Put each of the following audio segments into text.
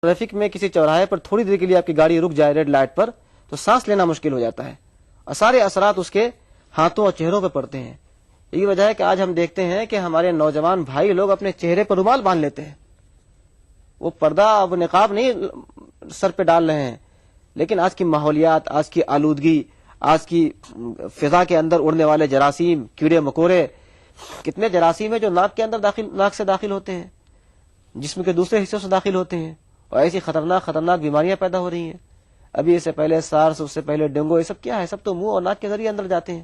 Traffic میں کسی چوراہے پر تھوڑی دیر کے لیے آپ کی گاڑی رک جائے ریڈ لائٹ پر تو سانس لینا مشکل ہو جاتا ہے، اور سارے اثرات اس کے ہاتھوں اور چہروں پہ پڑتے ہیں۔ یہی وجہ ہے کہ آج ہم دیکھتے ہیں کہ ہمارے نوجوان بھائی لوگ اپنے چہرے پر رومال باندھ لیتے ہیں، وہ پردہ وہ نقاب نہیں سر پہ ڈال رہے ہیں، لیکن آج کی ماحولیات، آج کی آلودگی، آج کی فضا کے اندر اڑنے والے جراثیم، کیڑے مکوڑے، کتنے جراثیم ہیں جو ناک سے داخل ہوتے ہیں، جسم کے دوسرے حصوں سے داخل ہوتے ہیں، اور ایسی خطرناک بیماریاں پیدا ہو رہی ہیں۔ ابھی اس سے پہلے سارس، اس سے پہلے ڈینگو، یہ سب کیا ہے؟ سب تو منہ اور ناک کے ذریعے اندر جاتے ہیں۔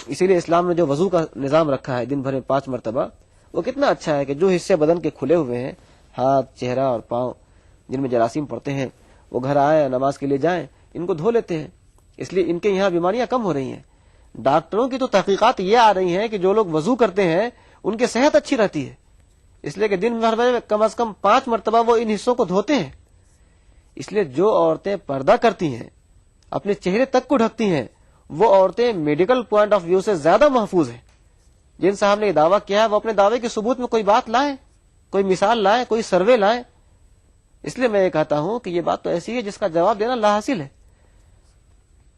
اسی لیے اسلام نے جو وضو کا نظام رکھا ہے دن بھر میں 5 مرتبہ، وہ کتنا اچھا ہے کہ جو حصے بدن کے کھلے ہوئے ہیں، ہاتھ، چہرہ اور پاؤں، جن میں جراثیم پڑتے ہیں، وہ گھر آئے نماز کے لیے جائیں ان کو دھو لیتے ہیں، اس لیے ان کے یہاں بیماریاں کم ہو رہی ہیں۔ ڈاکٹروں کی تو تحقیقات یہ آ رہی ہیں کہ جو لوگ وضو کرتے ہیں ان کی صحت اچھی رہتی ہے، اس لیے کہ دن بھر میں کم از کم 5 مرتبہ وہ ان حصوں کو دھوتے ہیں۔ اس لیے جو عورتیں پردہ کرتی ہیں، اپنے چہرے تک کو ڈھکتی ہیں، وہ عورتیں میڈیکل پوائنٹ آف ویو سے زیادہ محفوظ ہیں۔ جن صاحب نے یہ دعویٰ کیا ہے وہ اپنے دعوے کے ثبوت میں کوئی بات لائیں، کوئی مثال لائیں، کوئی سروے لائیں۔ اس لیے میں یہ کہتا ہوں کہ یہ بات تو ایسی ہے جس کا جواب دینا لاحاصل ہے،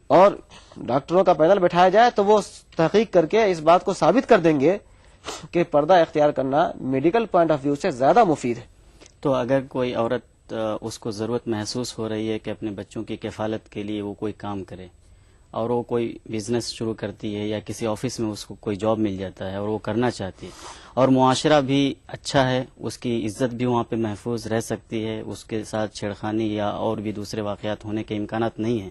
اور ڈاکٹروں کا پینل بٹھایا جائے تو وہ تحقیق کر کے اس بات کو ثابت کر دیں گے کہ پردہ اختیار کرنا میڈیکل پوائنٹ آف ویو سے زیادہ مفید ہے۔ تو اگر کوئی عورت اس کو ضرورت محسوس ہو رہی ہے کہ اپنے بچوں کی کفالت کے لیے وہ کوئی کام کرے، اور وہ کوئی بزنس شروع کرتی ہے یا کسی آفس میں اس کو کوئی جاب مل جاتا ہے اور وہ کرنا چاہتی ہے، اور معاشرہ بھی اچھا ہے، اس کی عزت بھی وہاں پہ محفوظ رہ سکتی ہے، اس کے ساتھ چھیڑخانی یا اور بھی دوسرے واقعات ہونے کے امکانات نہیں ہیں،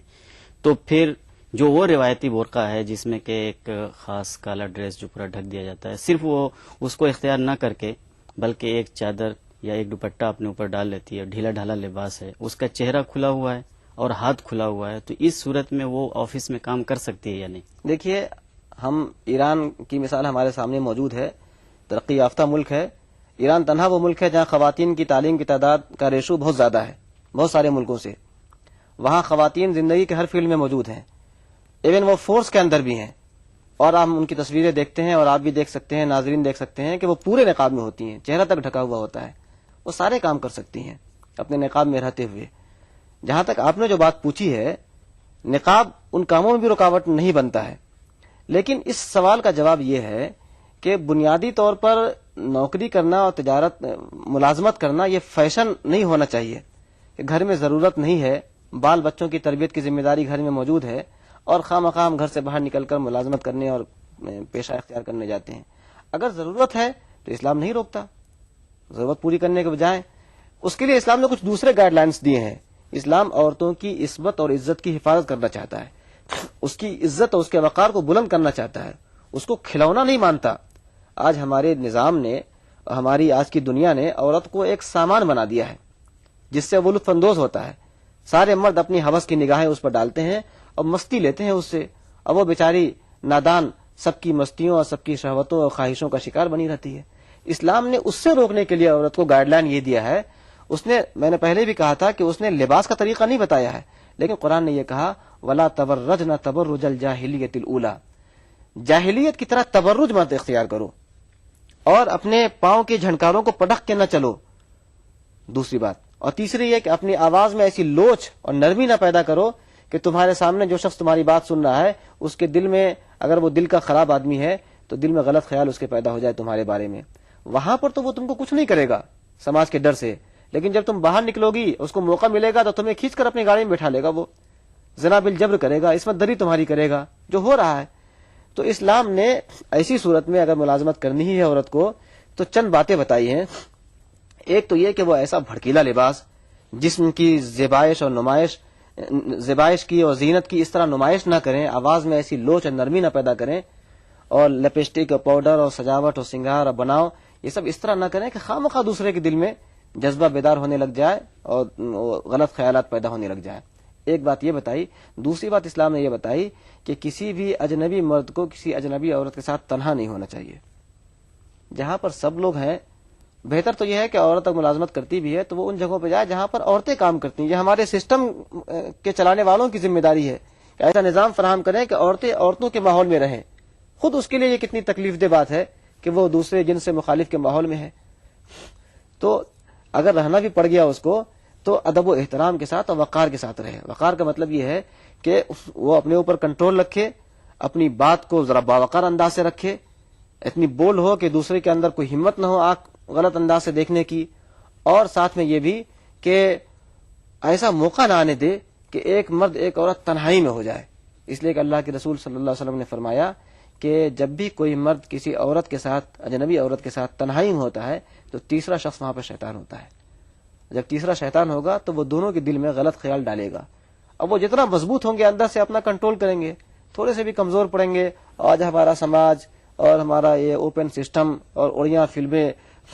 تو پھر جو وہ روایتی برقع ہے جس میں کہ ایک خاص کالا ڈریس جو پورا ڈھک دیا جاتا ہے، صرف وہ اس کو اختیار نہ کر کے بلکہ ایک چادر یا ایک دوپٹہ اپنے اوپر ڈال لیتی ہے، ڈھیلا ڈھالا لباس ہے، اس کا چہرہ کھلا ہوا ہے اور ہاتھ کھلا ہوا ہے، تو اس صورت میں وہ آفس میں کام کر سکتی ہے یا نہیں؟ دیکھیے، ہم ایران کی مثال ہمارے سامنے موجود ہے، ترقی یافتہ ملک ہے۔ ایران تنہا وہ ملک ہے جہاں خواتین کی تعلیم کی تعداد کا ریشو بہت زیادہ ہے بہت سارے ملکوں سے۔ وہاں خواتین زندگی کے ہر فیلڈ میں موجود ہیں، ایون وہ فورس کے اندر بھی ہیں، اور ہم ان کی تصویریں دیکھتے ہیں اور آپ بھی دیکھ سکتے ہیں، ناظرین دیکھ سکتے ہیں کہ وہ پورے نقاب میں ہوتی ہیں، چہرہ تک ڈھکا ہوا ہوتا ہے، وہ سارے کام کر سکتی ہیں اپنے نقاب میں رہتے ہوئے۔ جہاں تک آپ نے جو بات پوچھی ہے، نقاب ان کاموں میں بھی رکاوٹ نہیں بنتا ہے، لیکن اس سوال کا جواب یہ ہے کہ بنیادی طور پر نوکری کرنا اور تجارت ملازمت کرنا یہ فیشن نہیں ہونا چاہیے کہ گھر میں ضرورت نہیں ہے، بال بچوں کی تربیت کی ذمہ داری گھر میں موجود ہے اور خواہ مخواہ ہم گھر سے باہر نکل کر ملازمت کرنے اور پیشہ اختیار کرنے جاتے ہیں۔ اگر ضرورت ہے تو اسلام نہیں روکتا، ضرورت پوری کرنے کے بجائے اس کے لیے اسلام نے کچھ دوسرے گائیڈ لائنس دیے ہیں۔ اسلام عورتوں کی عصمت اور عزت کی حفاظت کرنا چاہتا ہے، اس کی عزت اور اس کے وقار کو بلند کرنا چاہتا ہے، اس کو کھلونا نہیں مانتا۔ آج ہمارے نظام نے، ہماری آج کی دنیا نے عورت کو ایک سامان بنا دیا ہے جس سے وہ لطف اندوز ہوتا ہے۔ سارے مرد اپنی ہوس کی نگاہیں اس پر ڈالتے ہیں اور مستی لیتے ہیں اس سے، اور وہ بیچاری نادان سب کی مستیوں اور سب کی شہوتوں اور خواہشوں کا شکار بنی رہتی ہے۔ اسلام نے اس سے روکنے کے لیے عورت کو گائیڈ لائن یہ دیا ہے، اس نے، میں نے پہلے بھی کہا تھا کہ اس نے لباس کا طریقہ نہیں بتایا ہے، لیکن قرآن نے یہ کہا وَلَا تَبَرَّجْنَ تَبَرُّجَ الْجَاهِلِيَّةِ الْأُولَى، جاہلیت کی طرح تبرج مت اختیار کرو اور اپنے پاؤں کے جھنکاروں کو پٹک کے نہ چلو، دوسری بات۔ اور تیسری یہ کہ اپنی آواز میں ایسی لوچ اور نرمی نہ پیدا کرو کہ تمہارے سامنے جو شخص تمہاری بات سن رہا ہے اس کے دل میں، اگر وہ دل کا خراب آدمی ہے تو دل میں غلط خیال اس کے پیدا ہو جائے تمہارے بارے میں۔ وہاں پر تو وہ تم کو کچھ نہیں کرے گا سماج کے ڈر سے، لیکن جب تم باہر نکلو گی، اس کو موقع ملے گا تو تمہیں کھینچ کر اپنی گاڑی میں بٹھا لے گا، وہ زنا بالجبر کرے گا، عصمت دری تمہاری کرے گا، جو ہو رہا ہے۔ تو اسلام نے ایسی صورت میں اگر ملازمت کرنی ہی ہے عورت کو تو چند باتیں بتائی ہیں۔ ایک تو یہ کہ وہ ایسا بھڑکیلا لباس، جسم کی زیبائش کی اور زینت کی اس طرح نمائش نہ کریں، آواز میں ایسی لوچ اور نرمی نہ پیدا کریں، اور لپسٹک اور پاؤڈر اور سجاوٹ اور سنگار اور بناؤ یہ سب اس طرح نہ کریں کہ خواہ مخواہ دوسرے کے دل میں جذبہ بیدار ہونے لگ جائے اور غلط خیالات پیدا ہونے لگ جائے۔ ایک بات یہ بتائی۔ دوسری بات اسلام نے یہ بتائی کہ کسی بھی اجنبی مرد کو کسی اجنبی عورت کے ساتھ تنہا نہیں ہونا چاہیے۔ جہاں پر سب لوگ ہیں، بہتر تو یہ ہے کہ عورت اگر ملازمت کرتی بھی ہے تو وہ ان جگہوں پہ جائے جہاں پر عورتیں کام کرتی ہیں۔ یہ ہمارے سسٹم کے چلانے والوں کی ذمہ داری ہے کہ ایسا نظام فراہم کریں کہ عورتیں عورتوں کے ماحول میں رہیں۔ خود اس کے لیے یہ کتنی تکلیف دہ بات ہے کہ وہ دوسرے جنس سے مخالف کے ماحول میں ہے۔ تو اگر رہنا بھی پڑ گیا اس کو تو ادب و احترام کے ساتھ اور وقار کے ساتھ رہے. وقار کا مطلب یہ ہے کہ وہ اپنے اوپر کنٹرول رکھے, اپنی بات کو ذرا باوقار انداز سے رکھے, اتنی بول ہو کہ دوسرے کے اندر کوئی ہمت نہ ہو آنکھ غلط انداز سے دیکھنے کی, اور ساتھ میں یہ بھی کہ ایسا موقع نہ آنے دے کہ ایک مرد ایک عورت تنہائی میں ہو جائے. اس لیے کہ اللہ کے رسول صلی اللہ علیہ وسلم نے فرمایا کہ جب بھی کوئی مرد کسی عورت کے ساتھ, اجنبی عورت کے ساتھ تنہائی میں ہوتا ہے تو تیسرا شخص وہاں پہ شیطان ہوتا ہے. جب تیسرا شیطان ہوگا تو وہ دونوں کے دل میں غلط خیال ڈالے گا. اب وہ جتنا مضبوط ہوں گے اندر سے اپنا کنٹرول کریں گے, تھوڑے سے بھی کمزور پڑیں گے. آج ہمارا سماج اور ہمارا یہ اوپن سسٹم اور اڑیاں فلمیں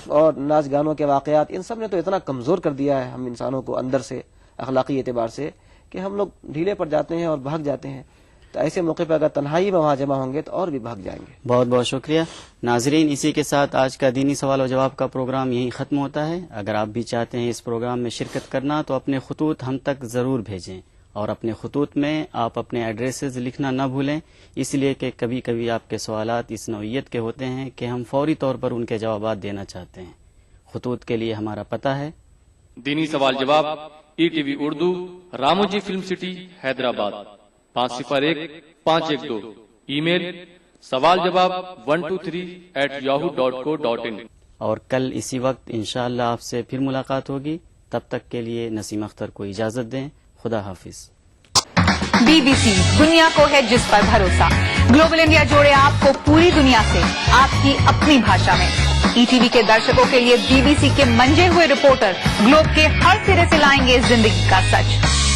اور ناچ گانوں کے واقعات, ان سب نے تو اتنا کمزور کر دیا ہے ہم انسانوں کو اندر سے, اخلاقی اعتبار سے, کہ ہم لوگ ڈھیلے پڑ جاتے ہیں اور بھاگ جاتے ہیں. تو ایسے موقع پہ اگر تنہائی میں وہاں جمع ہوں گے تو اور بھی بھاگ جائیں گے. بہت بہت شکریہ ناظرین. اسی کے ساتھ آج کا دینی سوال و جواب کا پروگرام یہیں ختم ہوتا ہے. اگر آپ بھی چاہتے ہیں اس پروگرام میں شرکت کرنا تو اپنے خطوط ہم تک ضرور بھیجیں, اور اپنے خطوط میں آپ اپنے ایڈریسز لکھنا نہ بھولیں, اس لیے کہ کبھی کبھی آپ کے سوالات اس نوعیت کے ہوتے ہیں کہ ہم فوری طور پر ان کے جوابات دینا چاہتے ہیں. خطوط کے لیے ہمارا پتہ ہے دینی سوال جواب ETV Urdu, Ramoji film city, Hyderabad 501-512. E mail سوال جواب 123@yahoo.co.in. اور کل اسی وقت انشاءاللہ آپ سے پھر ملاقات ہوگی. تب تک کے لیے نسیم اختر کو اجازت دیں. خدا حافظ. BBC دنیا کو ہے جس پر بھروسہ. گلوبل انڈیا جوڑے آپ کو پوری دنیا سے آپ کی اپنی بھاشا میں. ETV کے درشکوں کے لیے BBC کے منجے ہوئے رپورٹر گلوب کے ہر سرے سے لائیں گے زندگی کا سچ.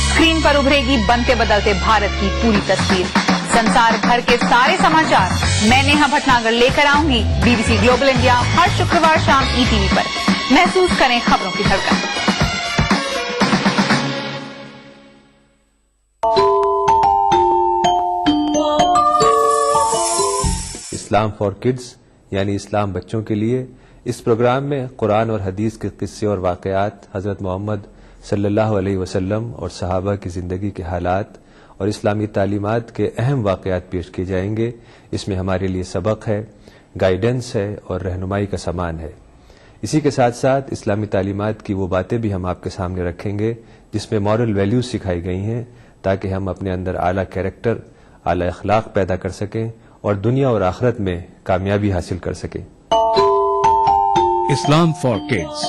اسکرین پر ابھرے گی بنتے بدلتے بھارت کی پوری تصویر. سنسار بھر کے سارے سماچار میں نیہا بھٹناگر لے کر آؤں گی BBC گلوبل انڈیا ہر شکروار شام ETV پر. محسوس کریں خبروں کی دھڑکن. اسلام فار کڈز یعنی اسلام بچوں کے لیے. اس پروگرام میں قرآن اور حدیث کے قصے اور واقعات, حضرت محمد صلی اللہ علیہ وسلم اور صحابہ کی زندگی کے حالات اور اسلامی تعلیمات کے اہم واقعات پیش کیے جائیں گے. اس میں ہمارے لیے سبق ہے, گائیڈنس ہے اور رہنمائی کا سامان ہے. اسی کے ساتھ ساتھ اسلامی تعلیمات کی وہ باتیں بھی ہم آپ کے سامنے رکھیں گے جس میں مورل ویلیوز سکھائی گئی ہیں, تاکہ ہم اپنے اندر اعلیٰ کیریکٹر, اعلیٰ اخلاق پیدا کر سکیں اور دنیا اور آخرت میں کامیابی حاصل کر سکیں. اسلام فار کڈز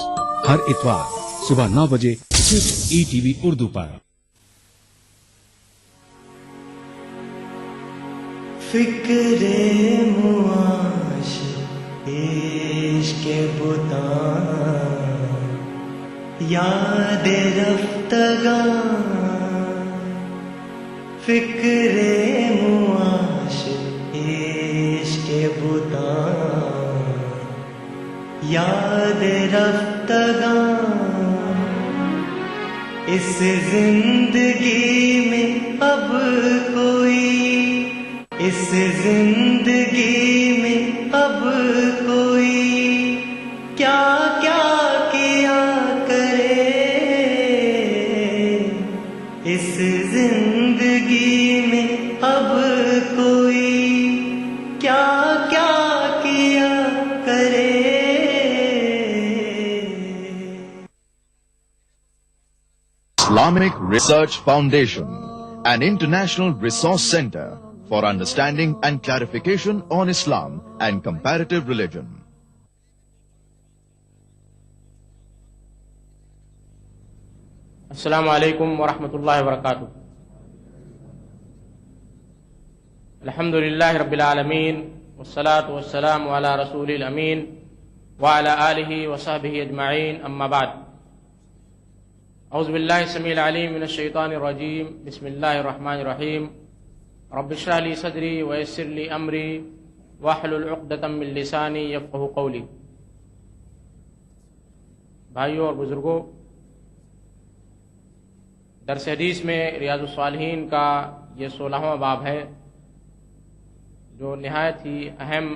ہر اتوار صبح 9 بجے صرف ETV اردو پر. فکر معاش عشق بتاں یاد رفتگان. فکر معاش عشق بتاں یاد رفتگان. اس زندگی میں اب کوئی, اس زندگی میں اب کوئی کیا کیا کیا کرے. اس زندگی میں اب کوئی کیا کیا کیا کرے. Islamic Research Foundation, an international resource center for understanding and clarification on Islam and comparative religion. السلام علیکم ورحمۃ اللہ وبرکاتہ. الحمد للہ رب العالمین والصلاة والسلام علی رسول الامین وعلی آلہ وصحبہ اجمعین. اما بعد. اعوذ باللہ السمیع العلیم من الشیطان الرجیم. بسم اللہ الرحمن الرحیم. رب اشرح لی صدری ویسر لی امری واحلل عقدۃ من لسانی یفقہوا قولی. بھائیوں اور بزرگوں, درس حدیث میں ریاض الصالحین کا یہ 16واں باب ہے جو نہایت ہی اہم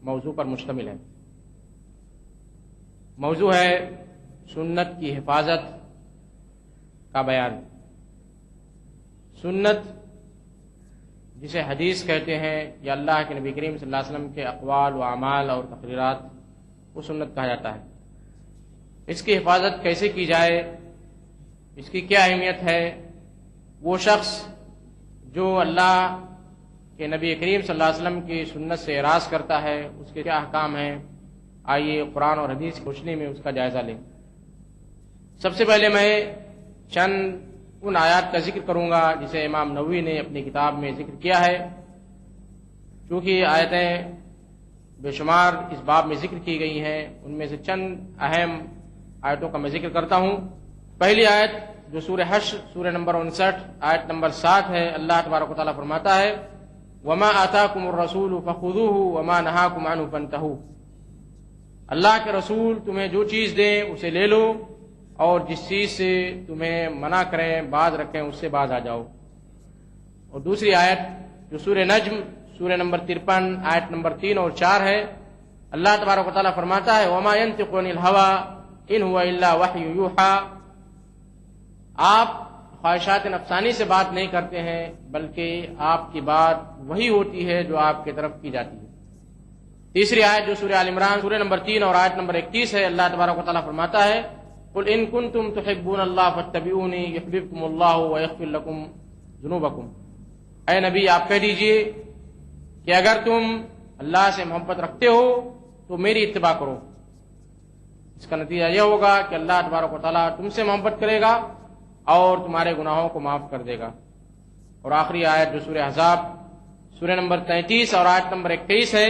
موضوع پر مشتمل ہے. موضوع ہے سنت کی حفاظت کا بیان. سنت جسے حدیث کہتے ہیں یا اللہ کے نبی کریم صلی اللہ علیہ وسلم کے اقوال و اعمال اور تقریرات, وہ سنت کہا جاتا ہے. اس کی حفاظت کیسے کی جائے، اس کی کیا اہمیت ہے، وہ شخص جو اللہ کہ نبی کریم صلی اللہ علیہ وسلم کی سنت سے اعراض کرتا ہے، اس کے کیا احکام ہیں، آئیے قرآن اور حدیث کی روشنی میں اس کا جائزہ لیں۔ سب سے پہلے میں چند ان آیات کا ذکر کروں گا جسے امام نووی نے اپنی کتاب میں ذکر کیا ہے، چونکہ آیتیں بے شمار اس باب میں ذکر کی گئی ہیں، ان میں سے چند اہم آیتوں کا میں ذکر کرتا ہوں۔ پہلی آیت جو سورہ حشر سورہ نمبر 59 آیت نمبر 7 ہے، اللہ تبارک و تعالیٰ فرماتا ہے وَمَا آتَاكُمُ الرَّسُولُ فَخُذُوهُ وَمَا نَهَاكُمْ عَنْهُ فَانْتَهُوا، اللہ کے رسول تمہیں جو چیز دیں اسے لے لو، اور جس چیز سے تمہیں منع کریں باز رکھیں اس سے باز آ جاؤ۔ اور دوسری آیت جو سورہ نجم سورہ نمبر 53 آیت نمبر 3 اور 4 ہے، اللہ تبارک و تعالیٰ فرماتا ہے وَمَا يَنْطِقُ عَنِ الْهَوَىٰ إِنْ هُوَ إِلَّا وَحْيٌ يُوحَىٰ، آپ خواہشات نفسانی سے بات نہیں کرتے ہیں بلکہ آپ کی بات وہی ہوتی ہے جو آپ کی طرف کی جاتی ہے۔ تیسری آیت جو سورہ آل عمران سورہ نمبر 3 اور آیت نمبر 31 ہے، اللہ تبارک و تعالیٰ فرماتا ہے قُلْ إِن كُنتُمْ تُحِبُّونَ اللَّهَ فَاتَّبِعُونِي يُحْبِبْكُمُ اللَّهُ وَيَغْفِرْ لَكُمْ ذُنُوبَكُمْ، اے نبی آپ کہہ دیجئے کہ اگر تم اللہ سے محبت رکھتے ہو تو میری اتباع کرو، اس کا نتیجہ یہ ہوگا کہ اللہ تبارک و تعالیٰ تم سے محبت کرے گا اور تمہارے گناہوں کو معاف کر دے گا۔ اور آخری آیت جو سورہ احزاب سورہ نمبر 33 اور آیت نمبر 21 ہے،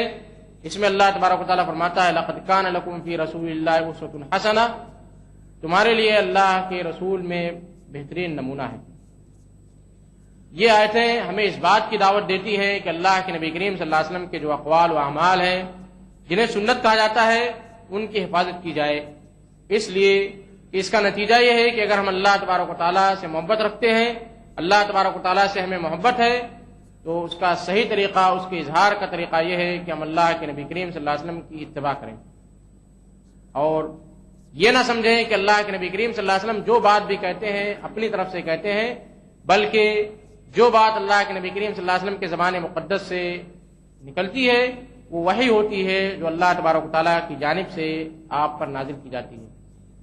اس میں اللہ تبارک و تعالیٰ فرماتا ہے لَقَدْ كَانَ لَكُمْ فِي رَسُولِ اللَّهِ أُسْوَةٌ حَسَنَةٌ، تمہارے لیے اللہ کے رسول میں بہترین نمونہ ہے۔ یہ آیتیں ہمیں اس بات کی دعوت دیتی ہیں کہ اللہ کے نبی کریم صلی اللہ علیہ وسلم کے جو اقوال و اعمال ہیں جنہیں سنت کہا جاتا ہے ان کی حفاظت کی جائے۔ اس لیے اس کا نتیجہ یہ ہے کہ اگر ہم اللہ تبارک و تعالیٰ سے محبت رکھتے ہیں، اللہ تبارک و تعالیٰ سے ہمیں محبت ہے، تو اس کا صحیح طریقہ، اس کے اظہار کا طریقہ یہ ہے کہ ہم اللہ کے نبی کریم صلی اللہ علیہ وسلم کی اتباع کریں، اور یہ نہ سمجھیں کہ اللہ کے نبی کریم صلی اللہ علیہ وسلم جو بات بھی کہتے ہیں اپنی طرف سے کہتے ہیں، بلکہ جو بات اللہ کے نبی کریم صلی اللہ علیہ وسلم کے زبان مقدس سے نکلتی ہے وہ وحی ہوتی ہے جو اللہ تبارک و تعالیٰ کی جانب سے آپ پر نازل کی جاتی ہے۔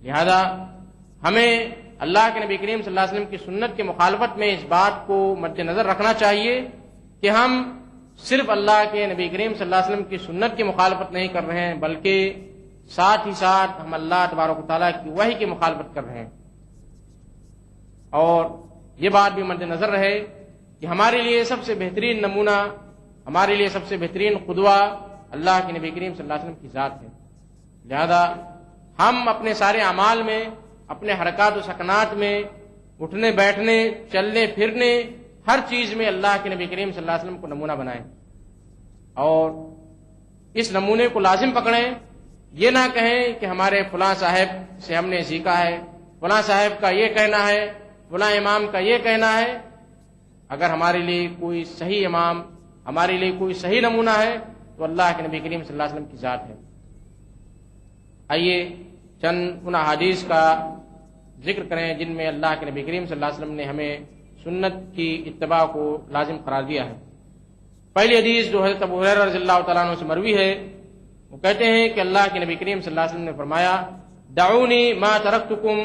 لہذا ہمیں اللہ کے نبی کریم صلی اللہ علیہ وسلم کی سنت کے مخالفت میں اس بات کو مد نظر رکھنا چاہیے کہ ہم صرف اللہ کے نبی کریم صلی اللہ علیہ وسلم کی سنت کی مخالفت نہیں کر رہے ہیں بلکہ ساتھ ہی ساتھ ہم اللہ تبارک و تعالیٰ کی وحی کی مخالفت کر رہے ہیں۔ اور یہ بات بھی مد نظر رہے کہ ہمارے لیے سب سے بہترین نمونہ، ہمارے لیے سب سے بہترین قدوہ اللہ کے نبی کریم صلی اللہ علیہ وسلم کی ذات ہے۔ لہذا ہم اپنے سارے اعمال میں، اپنے حرکات و سکنات میں، اٹھنے بیٹھنے چلنے پھرنے ہر چیز میں اللہ کے نبی کریم صلی اللہ علیہ وسلم کو نمونہ بنائیں، اور اس نمونے کو لازم پکڑیں۔ یہ نہ کہیں کہ ہمارے فلاں صاحب سے ہم نے سیکھا ہے، فلاں صاحب کا یہ کہنا ہے، فلاں امام کا یہ کہنا ہے۔ اگر ہمارے لیے کوئی صحیح امام، ہمارے لیے کوئی صحیح نمونہ ہے تو اللہ کے نبی کریم صلی اللہ علیہ وسلم کی ذات ہے۔ آئیے چند ان احادیث کا ذکر کریں جن میں اللہ کے نبی کریم صلی اللہ علیہ وسلم نے ہمیں سنت کی اتباع کو لازم قرار دیا ہے۔ پہلی حدیث جو حضرت ابو ہریرہ رضی اللہ تعالیٰ عنہ سے مروی ہے، وہ کہتے ہیں کہ اللہ کے نبی کریم صلی اللہ علیہ وسلم نے فرمایا دعونی ما ترکتکم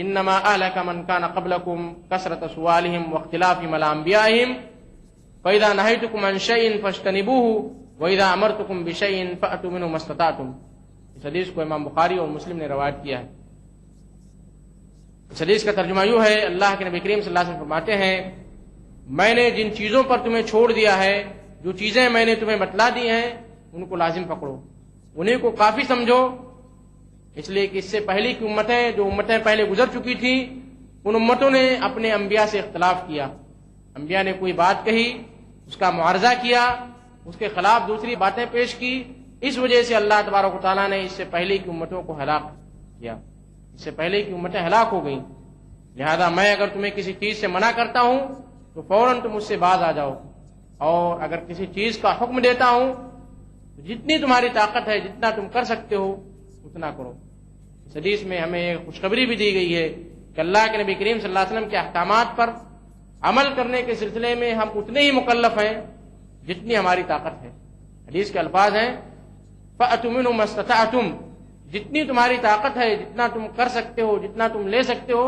انما اہلک من کان قبلکم کثرت سؤالہم واختلافہم علی انبیائہم فاذا نہیتکم عن شیء فاجتنبوہ واذا امرتکم بشیء فأتوا منہ ما استطعتم۔ اس حدیث کو امام بخاری اور مسلم نے روایت کیا ہے۔ اس حدیث کا ترجمہ یوں ہے، اللہ کے نبی کریم صلی اللہ علیہ وسلم فرماتے ہیں میں نے جن چیزوں پر تمہیں چھوڑ دیا ہے، جو چیزیں میں نے تمہیں بتلا دی ہیں ان کو لازم پکڑو، انہیں کو کافی سمجھو، اس لیے کہ اس سے پہلے کی امتیں، جو امتیں پہلے گزر چکی تھیں، ان امتوں نے اپنے انبیاء سے اختلاف کیا، انبیاء نے کوئی بات کہی، اس کا معارضہ کیا، اس کے خلاف دوسری باتیں پیش کی، اس وجہ سے اللہ تبارک و تعالیٰ نے اس سے پہلے کی امتوں کو ہلاک کیا، اس سے پہلے کی امتیں ہلاک ہو گئیں۔ لہذا میں اگر تمہیں کسی چیز سے منع کرتا ہوں تو فوراً تم اس سے باز آ جاؤ، اور اگر کسی چیز کا حکم دیتا ہوں تو جتنی تمہاری طاقت ہے، جتنا تم کر سکتے ہو اتنا کرو۔ اس حدیث میں ہمیں ایک خوشخبری بھی دی گئی ہے کہ اللہ کے نبی کریم صلی اللہ علیہ وسلم کے احکامات پر عمل کرنے کے سلسلے میں ہم اتنے ہی مکلف ہیں جتنی ہماری طاقت ہے۔ حدیث کے الفاظ ہیں فَأْتُوا مِنْهُ مَا اسْتَطَعْتُمْ، جتنی تمہاری طاقت ہے، جتنا تم کر سکتے ہو، جتنا تم لے سکتے ہو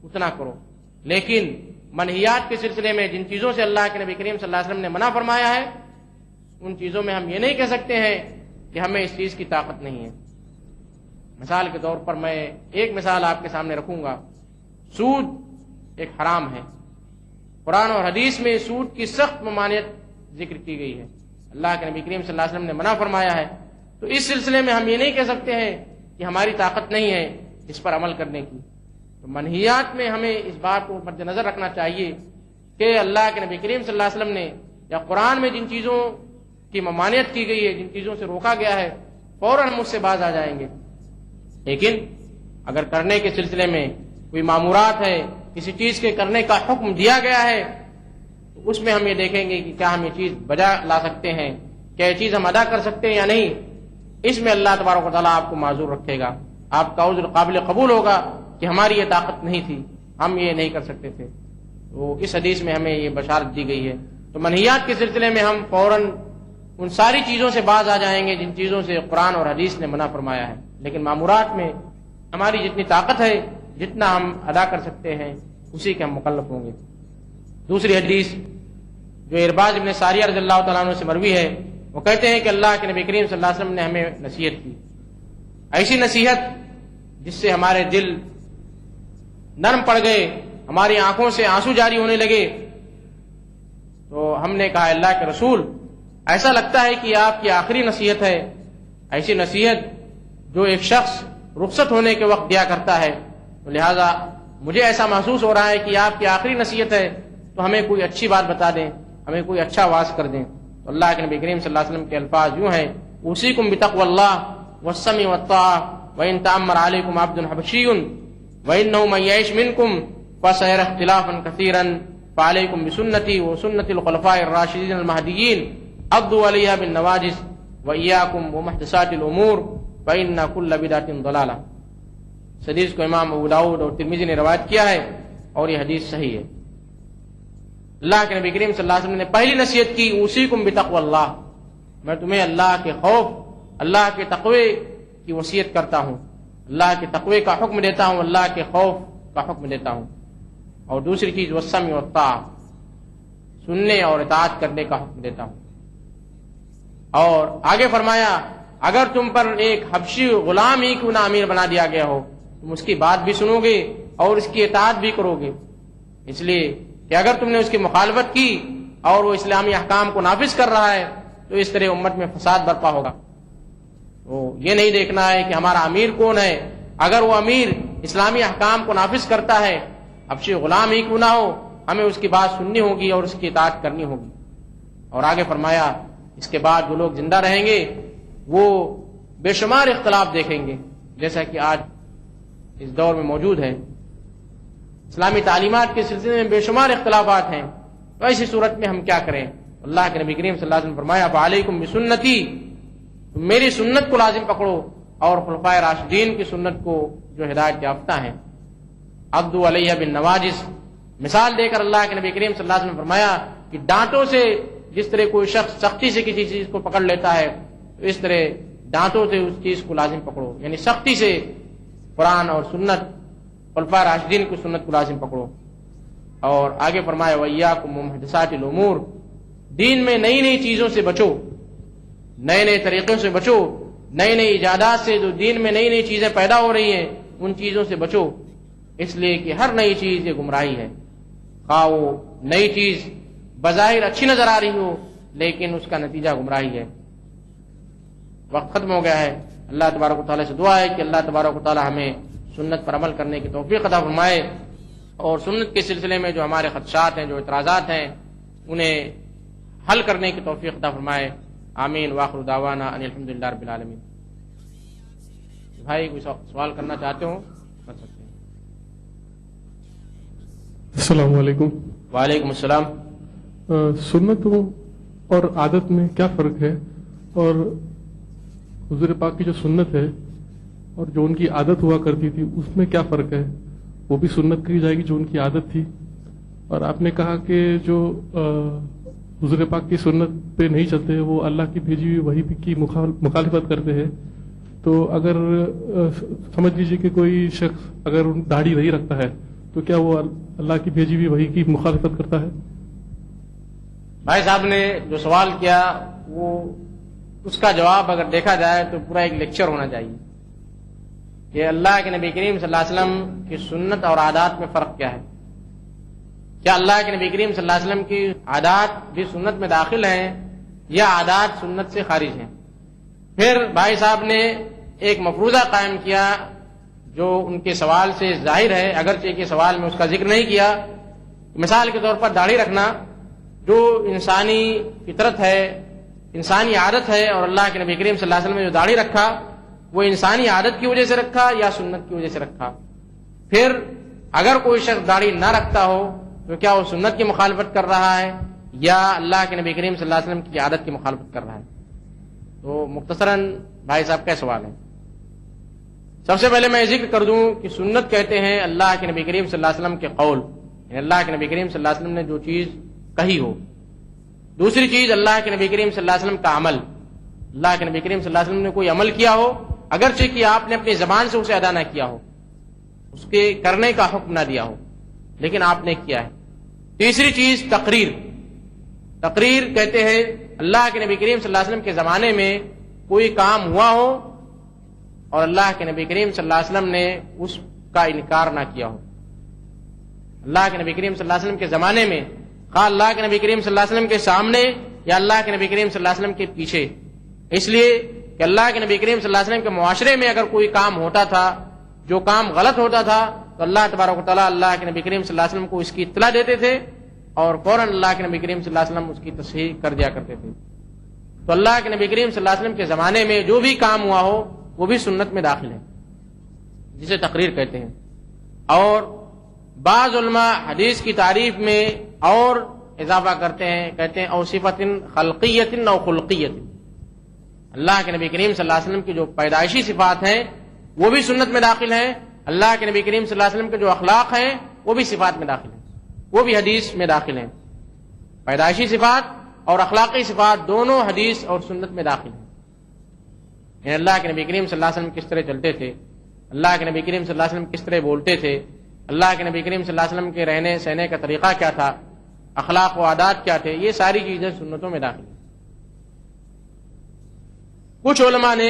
اتنا کرو. لیکن منہیات کے سلسلے میں جن چیزوں سے اللہ کے نبی کریم صلی اللہ علیہ وسلم نے منع فرمایا ہے ان چیزوں میں ہم یہ نہیں کہہ سکتے ہیں کہ ہمیں اس چیز کی طاقت نہیں ہے. مثال کے طور پر میں ایک مثال آپ کے سامنے رکھوں گا. سود ایک حرام ہے. قرآن اور حدیث میں سود کی سخت ممانعت ذکر کی گئی ہے. اللہ کے نبی کریم صلی اللہ علیہ وسلم نے منع فرمایا ہے. تو اس سلسلے میں ہم یہ نہیں کہہ سکتے ہیں کہ ہماری طاقت نہیں ہے اس پر عمل کرنے کی. تو منہیات میں ہمیں اس بات کو مد نظر رکھنا چاہیے کہ اللہ کے نبی کریم صلی اللہ علیہ وسلم نے یا قرآن میں جن چیزوں کی ممانعت کی گئی ہے، جن چیزوں سے روکا گیا ہے، فوراً ہم اس سے باز آ جائیں گے. لیکن اگر کرنے کے سلسلے میں کوئی معمورات ہے، کسی چیز کے کرنے کا حکم دیا گیا ہے، تو اس میں ہم یہ دیکھیں گے کہ کیا ہم یہ چیز بجا لا سکتے ہیں، کیا یہ چیز ہم ادا کر سکتے ہیں یا نہیں. اس میں اللہ تبارک و تعالیٰ آپ کو معذور رکھے گا. آپ کا عذر قابل قبول ہوگا کہ ہماری یہ طاقت نہیں تھی، ہم یہ نہیں کر سکتے تھے. تو اس حدیث میں ہمیں یہ بشارت دی گئی ہے. تو منہیات کے سلسلے میں ہم فوراً ان ساری چیزوں سے باز آ جائیں گے جن چیزوں سے قرآن اور حدیث نے منع فرمایا ہے. لیکن معمورات میں ہماری جتنی طاقت ہے، جتنا ہم ادا کر سکتے ہیں، اسی کے ہم مکلف ہوں گے. دوسری حدیث جو ارباز ابن ساریہ رضی اللہ تعالیٰ عنہ سے مروی ہے، وہ کہتے ہیں کہ اللہ کے نبی کریم صلی اللہ علیہ وسلم نے ہمیں نصیحت کی، ایسی نصیحت جس سے ہمارے دل نرم پڑ گئے، ہماری آنکھوں سے آنسو جاری ہونے لگے. تو ہم نے کہا اللہ کے رسول، ایسا لگتا ہے کہ آپ کی آخری نصیحت ہے، ایسی نصیحت جو ایک شخص رخصت ہونے کے وقت دیا کرتا ہے. تو لہذا مجھے ایسا محسوس ہو رہا ہے کہ آپ کی آخری نصیحت ہے، تو ہمیں کوئی اچھی بات بتا دیں، ہمیں کوئی اچھا واعظ کر دیں. تو اللہ کے نبی کریم صلی اللہ علیہ وسلم کے الفاظ یوں ہیں: اوصیکم بتقوی اللہ والسمع والطاعہ وان تأمر علیکم عبد حبشی وانہ من یعش منکم فسیرى اختلافا کثیرا فعلیکم بسنتی وسنت الخلفاء الراشدین المہدیین عضوا علیہا بالنواجذ وإیاکم ومحدثات الامور فإن کل بدعۃ ضلالہ. اس حدیث کو امام ابو داؤد اور ترمذی نے روایت کیا ہے اور یہ حدیث صحیح ہے. اللہ کے نبی کریم صلی اللہ علیہ وسلم نے پہلی نصیحت کی: اوصیکم بتقوی اللہ، میں تمہیں اللہ کے خوف، اللہ کے تقوی کی وصیت کرتا ہوں، اللہ کے تقوی کا حکم دیتا ہوں، اللہ کے خوف کا حکم دیتا ہوں. اور دوسری چیز والسمع والطاعہ، سننے اور اطاعت کرنے کا حکم دیتا ہوں. اور آگے فرمایا اگر تم پر ایک حبشی غلام ہی کیوں نہ امیر بنا دیا گیا ہو، تم اس کی بات بھی سنو گے اور اس کی اطاعت بھی کرو گے. اس لیے کہ اگر تم نے اس کی مخالفت کی اور وہ اسلامی احکام کو نافذ کر رہا ہے تو اس طرح امت میں فساد برپا ہوگا. تو یہ نہیں دیکھنا ہے کہ ہمارا امیر کون ہے، اگر وہ امیر اسلامی احکام کو نافذ کرتا ہے، حبشی غلام ہی کیوں نہ ہو، ہمیں اس کی بات سننی ہوگی اور اس کی اطاعت کرنی ہوگی. اور آگے فرمایا اس کے بعد جو لوگ زندہ رہیں گے وہ بے شمار اختلاف دیکھیں گے، جیسا کہ آج اس دور میں موجود ہے. اسلامی تعلیمات کے سلسلے میں بے شمار اختلافات ہیں. تو ایسی صورت میں ہم کیا کریں؟ اللہ کے نبی کریم صلی اللہ علیہ وسلم نے فرمایا: فعلیکم بسنتی، تم میری سنت کو لازم پکڑو اور خلفائے راشدین کی سنت کو جو ہدایت یافتہ ہیں. عضوا علیہا بالنواجذ، مثال دے کر اللہ کے نبی کریم صلی اللہ علیہ وسلم نے فرمایا کہ ڈانٹوں سے جس طرح کوئی شخص سختی سے کسی چیز کو پکڑ لیتا ہے، تو اس طرح ڈانٹوں سے اس چیز کو لازم پکڑو، یعنی سختی سے قرآن اور سنت، خلفائے راشدین کی سنت کو لازم پکڑو. اور آگے فرمایا: وإیاکم ومحدثات الامور، دین میں نئی نئی چیزوں سے بچو، نئے نئے طریقوں سے بچو، نئی نئی ایجادات سے جو دین میں نئی نئی چیزیں پیدا ہو رہی ہیں ان چیزوں سے بچو. اس لیے کہ ہر نئی چیز یہ گمراہی ہے، خواہ وہ نئی چیز بظاہر اچھی نظر آ رہی ہو لیکن اس کا نتیجہ گمراہی ہے. وقت ختم ہو گیا ہے. اللہ تبارک و تعالیٰ سے دعا ہے کہ اللہ تبارک و تعالیٰ ہمیں سنت پر عمل کرنے کی توفیق عطا فرمائے اور سنت کے سلسلے میں جو ہمارے خدشات ہیں، جو اعتراضات ہیں، انہیں حل کرنے کی توفیق عطا فرمائے. آمین. وآخر دعوانا ان الحمدللہ رب العالمین. بھائی کوئی سوال کرنا چاہتے ہو کر سکتے ہیں. السلام علیکم. وعلیکم السلام. سنتوں اور عادت میں کیا فرق ہے، اور حضور پاک کی جو سنت ہے اور جو ان کی عادت ہوا کرتی تھی اس میں کیا فرق ہے؟ وہ بھی سنت کی جائے گی جو ان کی عادت تھی؟ اور آپ نے کہا کہ جو حضور پاک کی سنت پہ نہیں چلتے وہ اللہ کی بھیجی ہوئی وحی کی مخالفت کرتے ہیں، تو اگر سمجھ لیجیے کہ کوئی شخص اگر داڑھی نہیں رکھتا ہے تو کیا وہ اللہ کی بھیجی ہوئی وحی کی مخالفت کرتا ہے؟ بھائی صاحب نے جو سوال کیا وہ اس کا جواب اگر دیکھا جائے تو پورا ایک لیکچر ہونا چاہیے کہ اللہ کے نبی کریم صلی اللہ علیہ وسلم کی سنت اور عادات میں فرق کیا ہے. کیا اللہ کے نبی کریم صلی اللہ علیہ وسلم کی عادات بھی سنت میں داخل ہیں یا عادات سنت سے خارج ہیں؟ پھر بھائی صاحب نے ایک مفروضہ قائم کیا جو ان کے سوال سے ظاہر ہے، اگرچہ کہ سوال میں اس کا ذکر نہیں کیا. مثال کے طور پر داڑھی رکھنا جو انسانی فطرت ہے، انسانی عادت ہے، اور اللہ کے نبی کریم صلی اللہ علیہ وسلم نے جو داڑھی رکھا وہ انسانی عادت کی وجہ سے رکھا یا سنت کی وجہ سے رکھا. پھر اگر کوئی شخص داڑھی نہ رکھتا ہو تو کیا وہ سنت کی مخالفت کر رہا ہے یا اللہ کے نبی کریم صلی اللہ علیہ وسلم کی عادت کی مخالفت کر رہا ہے؟ تو مختصراً بھائی صاحب کا سوال ہے. سب سے پہلے میں ذکر کر دوں کہ سنت کہتے ہیں اللہ کے نبی کریم صلی اللہ علیہ وسلم کے قول، یعنی اللہ کے نبی کریم صلی اللہ علیہ وسلم نے جو چیز کہی ہو. دوسری چیز اللہ کے نبی کریم صلی اللہ علیہ وسلم کا عمل، اللہ کے نبی کریم صلی اللہ علیہ وسلم نے کوئی عمل کیا ہو، اگرچہ کہ آپ نے اپنی زبان سے اسے ادا نہ کیا ہو، اس کے کرنے کا حکم نہ دیا ہو، لیکن آپ نے کیا ہے. تیسری چیز تقریر. تقریر کہتے ہیں اللہ کے نبی کریم صلی اللہ علیہ وسلم کے زمانے میں کوئی کام ہوا ہو اور اللہ کے نبی کریم صلی اللہ علیہ وسلم نے اس کا انکار نہ کیا ہو. اللہ کے نبی کریم صلی اللہ علیہ وسلم کے زمانے میں، خواہ اللہ کے نبی کریم صلی اللہ علیہ وسلم کے سامنے یا اللہ کے نبی کریم صلی اللہ علیہ وسلم کے پیچھے، اس لیے کہ اللہ کے نبی کریم صلی اللہ علیہ وسلم کے معاشرے میں اگر کوئی کام ہوتا تھا جو کام غلط ہوتا تھا تو اللہ تبارک و تعالیٰ اللہ کے نبی کریم صلی اللہ علیہ وسلم کو اس کی اطلاع دیتے تھے اور فوراً اللہ کے نبی کریم صلی اللہ علیہ وسلم اس کی تصحیح کر دیا کرتے تھے. تو اللہ کے نبی کریم صلی اللہ علیہ وسلم کے زمانے میں جو بھی کام ہوا ہو وہ بھی سنت میں داخل ہے، جسے تقریر کہتے ہیں. اور بعض علماء حدیث کی تعریف میں اور اضافہ کرتے ہیں، کہتے ہیں او صفت خلقیت او خلقیت. اللہ کے نبی کریم صلی اللہ علیہ وسلم کی جو پیدائشی صفات ہیں وہ بھی سنت میں داخل ہیں، اللہ کے نبی کریم صلی اللہ علیہ وسلم کے جو اخلاق ہیں وہ بھی صفات میں داخل ہیں، وہ بھی حدیث میں داخل ہیں. پیدائشی صفات اور اخلاقی صفات دونوں حدیث اور سنت میں داخل ہیں. یعنی اللہ کے نبی کریم صلی اللہ علیہ وسلم کس طرح چلتے تھے، اللہ کے نبی کریم صلی اللہ علیہ وسلم کس طرح بولتے تھے، اللہ کے نبی کریم صلی اللہ علیہ وسلم کے رہنے سہنے کا طریقہ کیا تھا، اخلاق و عادات کیا تھے، یہ ساری چیزیں سنتوں میں داخل ہیں. کچھ علماء نے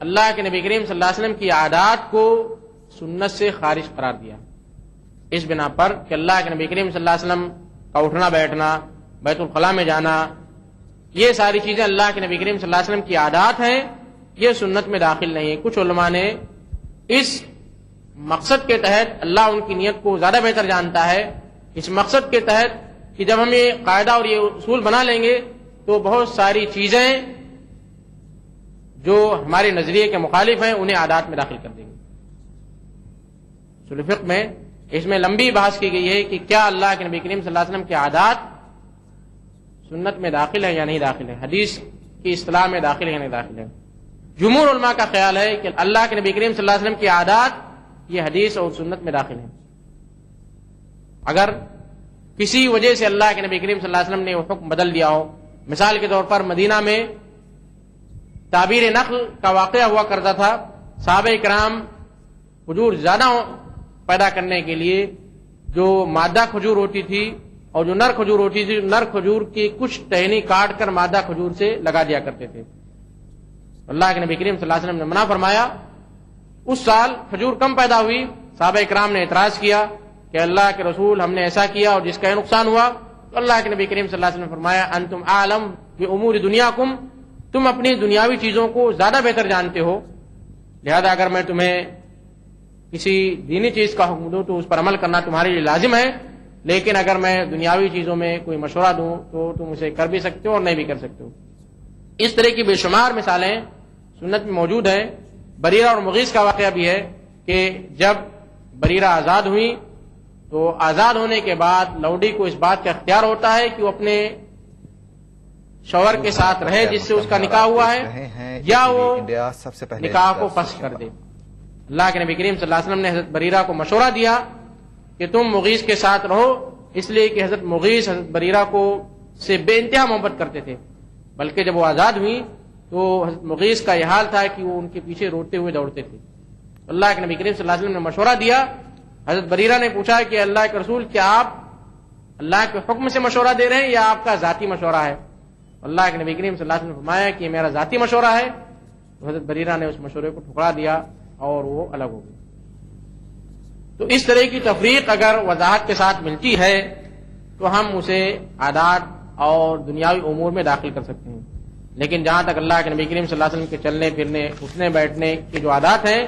اللہ کے نبی کریم صلی اللہ علیہ وسلم کی عادات کو سنت سے خارج قرار دیا اس بنا پر کہ اللہ کے نبی کریم صلی اللہ علیہ وسلم کا اٹھنا بیٹھنا، بیت الخلاء میں جانا، یہ ساری چیزیں اللہ کے نبی کریم صلی اللہ علیہ وسلم کی عادات ہیں، یہ سنت میں داخل نہیں ہے. کچھ علماء نے اس مقصد کے تحت، اللہ ان کی نیت کو زیادہ بہتر جانتا ہے، اس مقصد کے تحت کہ جب ہم یہ قاعدہ اور یہ اصول بنا لیں گے تو بہت ساری چیزیں جو ہمارے نظریے کے مخالف ہیں انہیں عادات میں داخل کر دیں گے. اصول فقہ میں اس میں لمبی بحث کی گئی ہے کہ کیا اللہ کے نبی کریم صلی اللہ علیہ وسلم کی عادات سنت میں داخل ہے یا نہیں داخل ہے، حدیث کی اصطلاح میں داخل ہے یا نہیں داخل ہے. جمہور علماء کا خیال ہے کہ اللہ کے نبی کریم صلی اللہ علیہ وسلم کی عادات یہ حدیث اور سنت میں داخل ہیں. اگر کسی وجہ سے اللہ کے نبی کریم صلی اللہ علیہ وسلم نے وہ حکم بدل دیا ہو، مثال کے طور پر مدینہ میں تعبیر نخل کا واقعہ ہوا کرتا تھا، صحابہ کرام کھجور زیادہ پیدا کرنے کے لیے جو مادہ کھجور ہوتی تھی اور جو نر کھجور ہوتی تھی، نر کھجور کی کچھ ٹہنی کاٹ کر مادہ کھجور سے لگا دیا کرتے تھے. اللہ کے نبی کریم صلی اللہ علیہ وسلم نے منع فرمایا. اس سال کھجور کم پیدا ہوئی، صحابہ کرام نے اعتراض کیا کہ اللہ کے رسول ہم نے ایسا کیا اور جس کا یہ نقصان ہوا. تو اللہ کے نبی کریم صلی اللہ علیہ وسلم نے فرمایا انتم عالم بامور دنیاکم، تم اپنی دنیاوی چیزوں کو زیادہ بہتر جانتے ہو، لہذا اگر میں تمہیں کسی دینی چیز کا حکم دوں تو اس پر عمل کرنا تمہارے لیے لازم ہے، لیکن اگر میں دنیاوی چیزوں میں کوئی مشورہ دوں تو تم اسے کر بھی سکتے ہو اور نہیں بھی کر سکتے ہو. اس طرح کی بے شمار مثالیں سنت میں موجود ہیں. بریرہ اور مغیث کا واقعہ بھی ہے کہ جب بریرہ آزاد ہوئی تو آزاد ہونے کے بعد لوڈی کو اس بات کا اختیار ہوتا ہے کہ وہ اپنے شوہر کے ساتھ رہے جس سے اس کا نکاح ہوا ہے یا وہ نکاح کو فسخ کر دے. اللہ کے نبی کریم صلی اللہ علیہ وسلم نے حضرت بریرہ کو مشورہ دیا کہ تم مغیث کے ساتھ رہو، اس لیے کہ حضرت مغیث حضرت بریرہ کو سے بے انتہا محبت کرتے تھے، بلکہ جب وہ آزاد ہوئی تو حضرت مغیث کا یہ حال تھا کہ وہ ان کے پیچھے روتے ہوئے دوڑتے تھے. اللہ کے نبی کریم صلی اللہ علیہ وسلم نے مشورہ دیا. حضرت بریرہ نے پوچھا کہ اللہ کے رسول کیا آپ اللہ کے حکم سے مشورہ دے رہے ہیں یا آپ کا ذاتی مشورہ ہے؟ اللہ کے نبی کریم صلی اللہ علیہ وسلم نے فرمایا کہ یہ میرا ذاتی مشورہ ہے. تو حضرت بریرہ نے اس مشورے کو ٹھکرا دیا اور وہ الگ ہو گئے. تو اس طرح کی تفریق اگر وضاحت کے ساتھ ملتی ہے تو ہم اسے عادات اور دنیاوی امور میں داخل کر سکتے ہیں. لیکن جہاں تک اللہ کے نبی کریم صلی اللہ علیہ وسلم کے چلنے پھرنے اٹھنے بیٹھنے کی جو عادات ہیں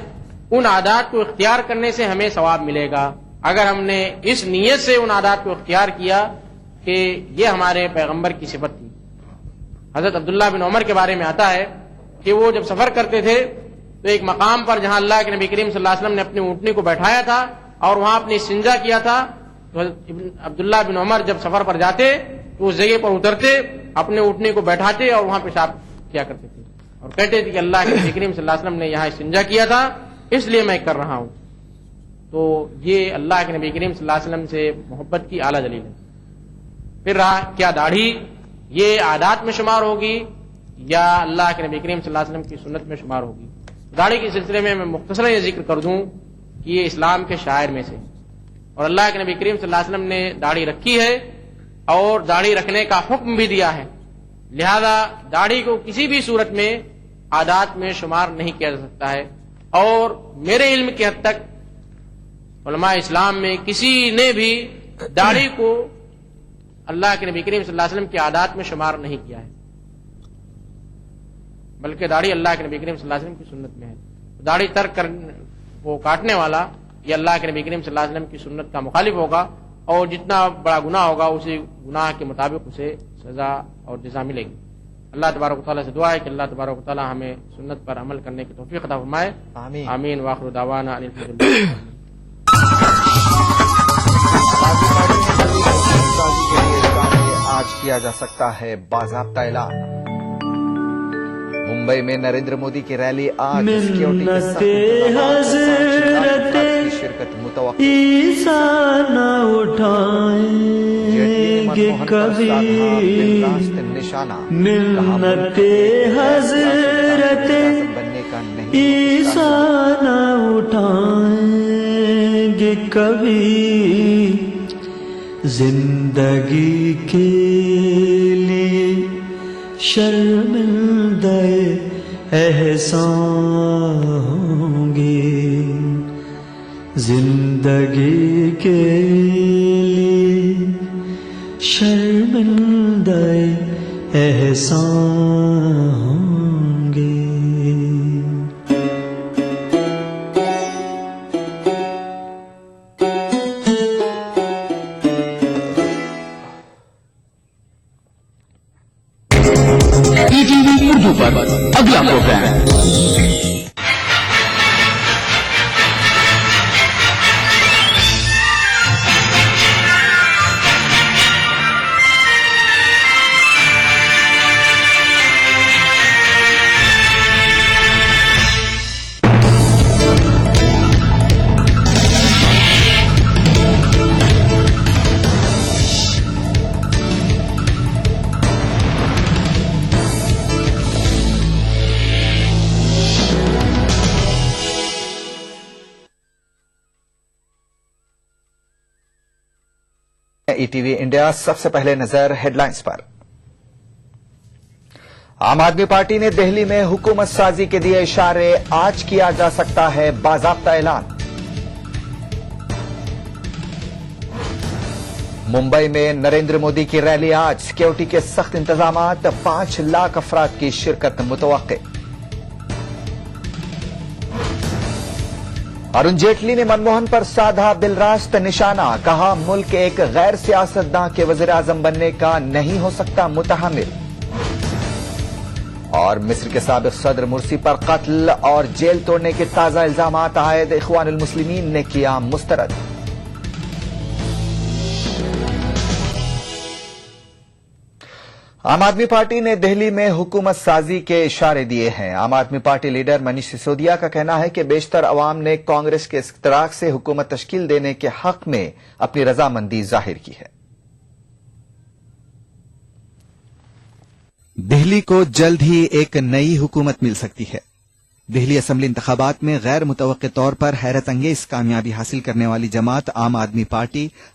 ان عادات کو اختیار کرنے سے ہمیں ثواب ملے گا. اگر ہم نے اس نیت سے ان عادات کو اختیار کیا کہ یہ ہمارے پیغمبر کی صفت تھی. حضرت عبداللہ بن عمر کے بارے میں آتا ہے کہ وہ جب سفر کرتے تھے تو ایک مقام پر جہاں اللہ کے نبی کریم صلی اللہ علیہ وسلم نے اپنی اونٹنی کو بیٹھایا تھا اور وہاں اپنی استنجا کیا تھا، تو عبداللہ بن عمر جب سفر پر جاتے تو اس جگہ پر اترتے، اپنے اونٹنی کو بیٹھاتے اور وہاں پیشاب کیا کرتے تھے اور کہتے تھے کہ اللہ کے نبی کریم صلی اللہ علیہ وسلم نے یہاں استنجا کیا تھا اس لیے میں کر رہا ہوں. تو یہ اللہ کے نبی کریم صلی اللہ علیہ وسلم سے محبت کی اعلیٰ دلیل ہے. پھر رہا کیا داڑھی یہ عادات میں شمار ہوگی یا اللہ کے نبی کریم صلی اللہ علیہ وسلم کی سنت میں شمار ہوگی؟ داڑھی کے سلسلے میں مختصراً یہ ذکر کر دوں کہ یہ اسلام کے شاعر میں سے اور اللہ کے نبی کریم صلی اللہ علیہ وسلم نے داڑھی رکھی ہے اور داڑھی رکھنے کا حکم بھی دیا ہے. لہذا داڑھی کو کسی بھی صورت میں عادات میں شمار نہیں کیا جا سکتا ہے. اور میرے علم کی حد تک علماء اسلام میں کسی نے بھی داڑھی کو اللہ کے نبی کریم صلی اللہ علیہ وسلم کی عادات میں شمار نہیں کیا ہے، بلکہ داڑھی اللہ کے نبی کریم صلی اللہ علیہ وسلم کی سنت میں ہے. داڑھی ترک کر وہ کاٹنے والا یہ اللہ کے نبی کریم صلی اللہ علیہ وسلم کی سنت کا مخالف ہوگا اور جتنا بڑا گناہ ہوگا اسی گناہ کے مطابق اسے سزا اور جزا ملے گی. اللہ تبارک و تعالیٰ سے دعا ہے کہ اللہ تبارک و تعالیٰ ہمیں سنت پر عمل کرنے کی توفیق عطا فرمائے. آمین. وآخر دعوانا ان الحمد للہ. آج کیا جا سکتا ہے باضابطہ اعلان. ممبئی میں نریندر مودی کی ریلی آج سیکیورٹی کے سخت انتظامات کی شرکت متوقع. نہ اٹھائیں گے کبھی منت حضرت عیسیٰ نہ اٹھائیں گے کبھی زندگی کے لیے شرمندہ احسان ہوں گے. زندگی کے لیے شرمندہ احسان ہوں گے. اردو پر اگلا program E T V India. سب سے پہلے نظر ہیڈ لائنز پر. عام آدمی پارٹی نے دہلی میں حکومت سازی کے دیے اشارے. آج کیا جا سکتا ہے باضابطہ اعلان. ممبئی میں نریندر مودی کی ریلی آج. سیکیورٹی کے سخت انتظامات. 5 لاکھ افراد کی شرکت متوقع. ارون جیٹلی نے منموہن پر سادھا بالراست نشانہ. کہا ملک ایک غیر سیاستداں کے وزیر اعظم بننے کا نہیں ہو سکتا متحمل. اور مصر کے سابق صدر مرسی پر قتل اور جیل توڑنے کے تازہ الزامات عائد. اخوان المسلمین نے کیا مسترد. عام آدمی پارٹی نے دہلی میں حکومت سازی کے اشارے دیے ہیں. عام آدمی پارٹی لیڈر منیش سسودیا کا کہنا ہے کہ بیشتر عوام نے کانگریس کے اشتراک سے حکومت تشکیل دینے کے حق میں اپنی رضامندی ظاہر کی ہے. دہلی کو جلد ہی ایک نئی حکومت مل سکتی ہے. دہلی اسمبلی انتخابات میں غیر متوقع طور پر حیرت انگیز کامیابی حاصل کرنے والی جماعت عام آدمی پارٹی